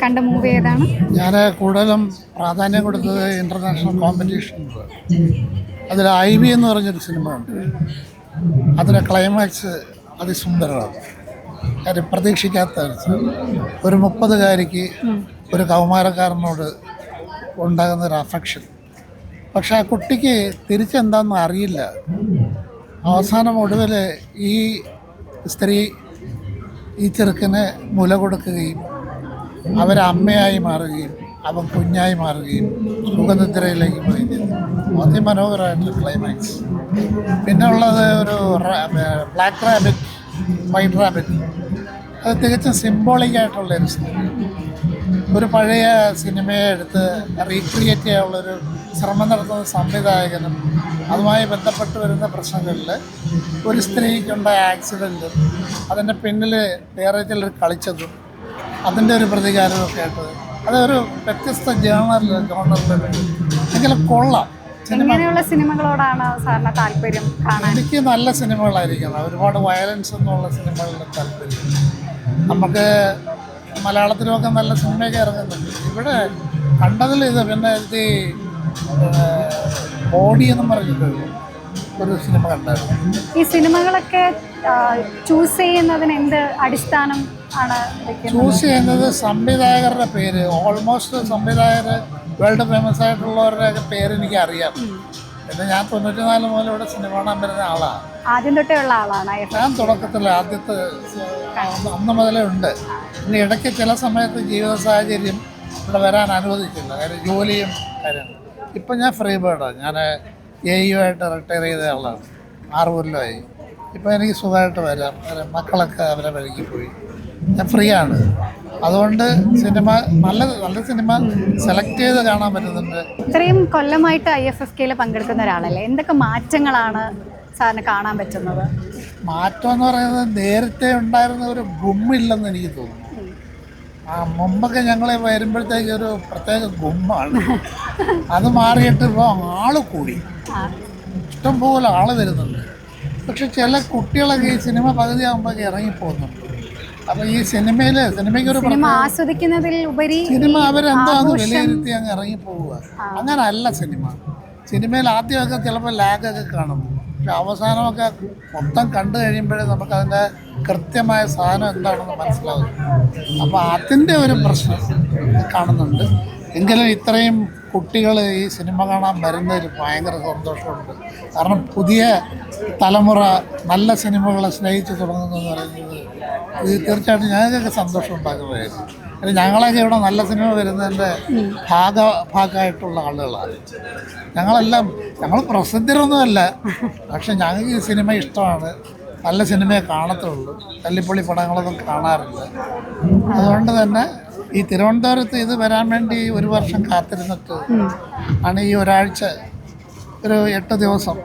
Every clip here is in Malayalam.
കണ്ട മൂവി ഏതാണ്? ഞാൻ കൂടുതലും പ്രാധാന്യം കൊടുത്തത് ഇൻ്റർനാഷണൽ കോമ്പറ്റീഷൻ. അതിൽ IV എന്ന് പറഞ്ഞൊരു സിനിമ ഉണ്ട്. അതിൻ്റെ ക്ലൈമാക്സ് അതിസുന്ദരമാണ്. കാര്യം പ്രതീക്ഷിക്കാത്ത ഒരു 30-കാരിക്ക് ഒരു കൗമാരക്കാരനോട് ഉണ്ടാകുന്നൊരു അഫെക്ഷൻ. പക്ഷെ ആ കുട്ടിക്ക് തിരിച്ചെന്താണെന്ന് അറിയില്ല. അവസാനം ഒടുവിൽ ഈ സ്ത്രീ ഈ ചെറുക്കന് മുല കൊടുക്കുകയും അവരമ്മയായി മാറുകയും അവൻ കുഞ്ഞായി മാറുകയും സുഖനിദ്രയിലേക്ക് പോയി. അതിമനോഹരമായിട്ടുള്ള ക്ലൈമാക്സ്. പിന്നെ ഉള്ളത് ഒരു ബ്ലാക്ക് റാബിറ്റ്, വൈറ്റ് റാബിറ്റ്. അത് തികച്ചും സിംബോളിക്കായിട്ടുള്ളൊരു സിനിമ. ഒരു പഴയ സിനിമയെ എടുത്ത് റീക്രിയേറ്റ് ചെയ്യാനുള്ളൊരു ശ്രമം നടത്തുന്ന സംവിധായകനും അതുമായി ബന്ധപ്പെട്ട് വരുന്ന പ്രശ്നങ്ങളിൽ ഒരു സ്ത്രീക്കുണ്ടായ ആക്സിഡൻറ്റും അതിൻ്റെ പിന്നിൽ വേറെ ചിലർ കളിച്ചതും അതിൻ്റെ ഒരു പ്രതികാരമൊക്കെ ആയിട്ട് അതൊരു വ്യത്യസ്ത ജോണറിലെങ്കിലും കൊള്ളാം. എങ്ങനെയുള്ള സിനിമകളോടാണ് സാറിന് താല്പര്യം കാണാൻ? എനിക്ക് നല്ല സിനിമകളായിരിക്കണം. ഒരുപാട് വയലൻസ് എന്നുള്ള സിനിമകളിൽ താല്പര്യം. നമുക്ക് മലയാളത്തിലുമൊക്കെ നല്ല സിനിമയൊക്കെ ഇറങ്ങുന്നുണ്ട്. ഇവിടെ കണ്ടതിൽ ഇത് പിന്നെ ഈ ബോഡി എന്നും പറഞ്ഞിട്ട് ഒരു സിനിമ കണ്ടായിരുന്നു. ഈ സിനിമകളൊക്കെ ചൂസ് ചെയ്യുന്നതിന് എന്ത് അടിസ്ഥാനം ആണ്? ചൂസ് ചെയ്യുന്നത് സംവിധായകരുടെ പേര്. ഓൾമോസ്റ്റ് സംവിധായകർ വേൾഡ് ഫേമസ് ആയിട്ടുള്ളവരുടെയൊക്കെ പേര് എനിക്ക് അറിയാം. പിന്നെ ഞാൻ 94 മുതൽ ഇവിടെ സിനിമ കാണാൻ വരുന്ന ആളാണ്. ആദ്യം തൊട്ടേ ഉള്ള ആളാണ് ഞാൻ തുടക്കത്തിൽ ആദ്യത്തെ അന്ന് മുതലേ ഉണ്ട്. പിന്നെ ഇടയ്ക്ക് ചില സമയത്ത് ജീവിത സാഹചര്യം ഇവിടെ വരാൻ അനുവദിക്കില്ല. കാര്യം ജോലിയും കാര്യങ്ങൾ. ഇപ്പം ഞാൻ ഫ്രീ ബേർഡാണ്. ഞാൻ AU ആയിട്ട് റിട്ടയർ ചെയ്ത ആളാണ്. 6 കൊല്ലമായി. ഇപ്പോൾ എനിക്ക് സുഖമായിട്ട് വരാം. മക്കളൊക്കെ അവരെ വഴിക്ക് പോയി. ഞാൻ ഫ്രീ ആണ്. അതുകൊണ്ട് സിനിമ നല്ല സിനിമ സെലക്ട് ചെയ്ത് കാണാൻ പറ്റുന്നുണ്ട്. ഇത്രയും കൊല്ലമായിട്ട് IFFK പങ്കെടുക്കുന്ന ഒരാളല്ലേ, എന്തൊക്കെ മാറ്റങ്ങളാണ് സാറിന് കാണാൻ പറ്റുന്നത്? മാറ്റം എന്ന് പറയുന്നത് നേരത്തെ ഉണ്ടായിരുന്ന ഒരു ഗുമ്മില്ലെന്ന് എനിക്ക് തോന്നുന്നു. മുമ്പൊക്കെ ഞങ്ങൾ വരുമ്പോഴത്തേക്ക് ഒരു പ്രത്യേക ഗുമ്മാണ്. അത് മാറിയിട്ട് ഇപ്പോൾ ആള് കൂടി, ഇഷ്ടംപോലെ ആള് വരുന്നുണ്ട്. പക്ഷെ ചില കുട്ടികളൊക്കെ ഈ സിനിമ പകുതി ആകുമ്പോഴേക്ക് ഇറങ്ങിപ്പോകുന്നുണ്ട്. അപ്പോൾ ഈ സിനിമയ്ക്കൊരു ആസ്വദിക്കുന്നതിൽ ഉപരി സിനിമ അവരെന്താന്ന് വിലയിരുത്തി അങ്ങ് ഇറങ്ങിപ്പോവുക. അങ്ങനല്ല സിനിമയിൽ ആദ്യമൊക്കെ ചിലപ്പോൾ ലാഗൊക്കെ കാണും. പക്ഷെ അവസാനമൊക്കെ മൊത്തം കണ്ടു കഴിയുമ്പോഴേ നമുക്കതിൻ്റെ കൃത്യമായ സാധനം എന്താണെന്ന് മനസ്സിലാകും. അപ്പോൾ അതിൻ്റെ ഒരു പ്രശ്നം കാണുന്നുണ്ട്. എങ്കിലും ഇത്രയും കുട്ടികൾ ഈ സിനിമ കാണാൻ വരുന്നതിൽ ഭയങ്കര സന്തോഷമുണ്ട്. കാരണം പുതിയ തലമുറ നല്ല സിനിമകളെ സ്നേഹിച്ച് തുടങ്ങുന്നതെന്ന് പറയുന്നത് ഇത് തീർച്ചയായിട്ടും ഞങ്ങൾക്കൊക്കെ സന്തോഷം ഉണ്ടാക്കുന്നതായിരുന്നു. അല്ലെങ്കിൽ ഞങ്ങളൊക്കെ ഇവിടെ നല്ല സിനിമ വരുന്നതിൻ്റെ ഭാഗമായിട്ടുള്ള ആളുകളാണ്. ഞങ്ങൾ പ്രസിദ്ധരൊന്നുമല്ല, പക്ഷെ ഞങ്ങൾക്ക് ഈ സിനിമ ഇഷ്ടമാണ്. നല്ല സിനിമയെ കാണത്തുള്ളൂ. തല്ലിപ്പൊളി പടങ്ങളൊന്നും കാണാറില്ല. അതുകൊണ്ട് തന്നെ ഈ തിരുവനന്തപുരത്ത് ഇത് വരാൻ വേണ്ടി 1 വർഷം കാത്തിരുന്നിട്ട് ആണ് ഈ ഒരാഴ്ച ഒരു 8 ദിവസം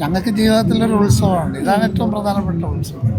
ഞങ്ങൾക്ക് ജീവിതത്തിലൊരു ഉത്സവമാണ്. ഇതാണ് ഏറ്റവും പ്രധാനപ്പെട്ട ഉത്സവം.